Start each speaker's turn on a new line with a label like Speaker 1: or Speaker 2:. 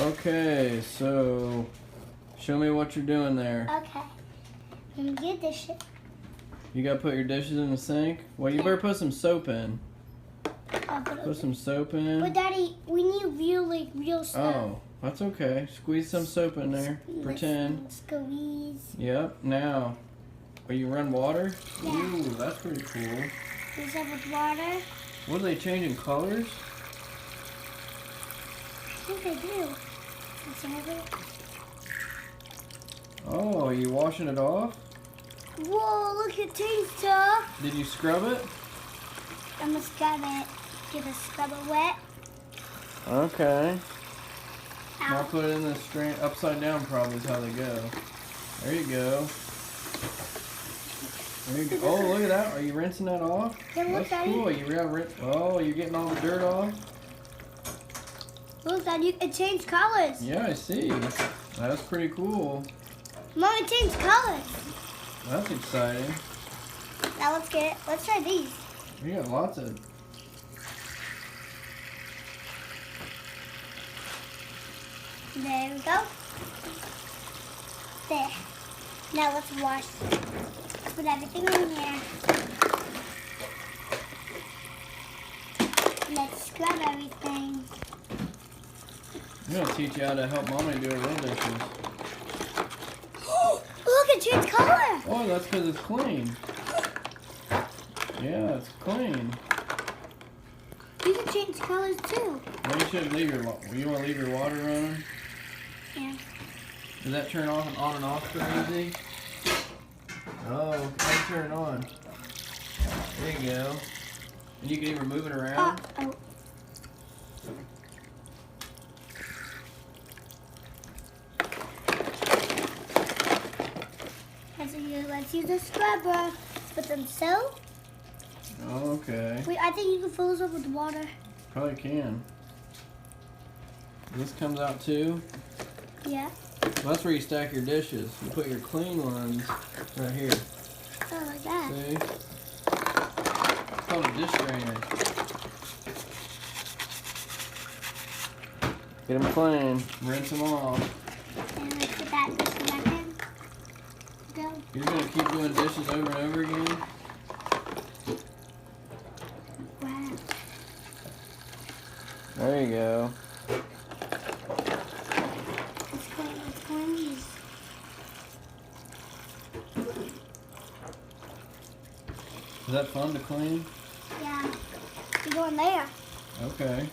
Speaker 1: Okay, so show me what you're doing there.
Speaker 2: Okay. I'm gonna get this shit.
Speaker 1: You gotta put your dishes in the sink? Well, you better put some soap in. Put some soap in.
Speaker 2: But Daddy, we need real stuff.
Speaker 1: Oh, that's okay. Squeeze some soap in there. Pretend.
Speaker 2: Squeeze.
Speaker 1: Yep, now. Will you run water?
Speaker 2: Yeah.
Speaker 1: Ooh, that's pretty cool.
Speaker 2: Fix up with water.
Speaker 1: What, are they changing colors?
Speaker 2: I think they do. Let's have it.
Speaker 1: Oh, are you washing it off?
Speaker 2: Whoa, look, it tastes tough.
Speaker 1: Did you scrub it?
Speaker 2: I'm gonna scrub it. Get the scrubber wet.
Speaker 1: Okay. Now
Speaker 2: Ow.
Speaker 1: put it in the strain upside down probably is how they go. There you go. There you go. Oh, look at that. Are you rinsing that off?
Speaker 2: Yeah, look,
Speaker 1: That's
Speaker 2: Daddy.
Speaker 1: cool. You got oh, you're getting all the dirt off?
Speaker 2: Look, Daddy, it changed colors.
Speaker 1: Yeah, I see. That's pretty cool.
Speaker 2: Mom, it changed colors.
Speaker 1: That's exciting.
Speaker 2: Now let's get it. Let's try these.
Speaker 1: You got lots of...
Speaker 2: There we go. There. Now let's wash. Put everything in here. Let's scrub everything.
Speaker 1: I'm going to teach you how to help Mommy do her real dishes.
Speaker 2: Look, it changed color.
Speaker 1: Oh, that's because it's clean. Yeah, it's clean.
Speaker 2: You can change colors too.
Speaker 1: Well, you should leave your... You want to leave your water running?
Speaker 2: Yeah.
Speaker 1: Does that turn off and on and off pretty easy? Oh, how do you turn it on? There you go. And you can even move it around.
Speaker 2: Oh. Let's use a scrubber. Let's put some soap.
Speaker 1: Okay.
Speaker 2: Wait, I think you can fill this up with water.
Speaker 1: Probably can. This comes out too.
Speaker 2: Yeah.
Speaker 1: Well, that's where you stack your dishes. You put your clean ones right here.
Speaker 2: Oh, like that.
Speaker 1: See? It's called a dish strainer. Get them clean. Rinse them off.
Speaker 2: And let's put that dish back in. Go.
Speaker 1: You're going to keep doing dishes over and over again?
Speaker 2: Wow.
Speaker 1: There you go.
Speaker 2: Let's clean these.
Speaker 1: Is that fun to clean?
Speaker 2: Yeah. You go in there.
Speaker 1: Okay.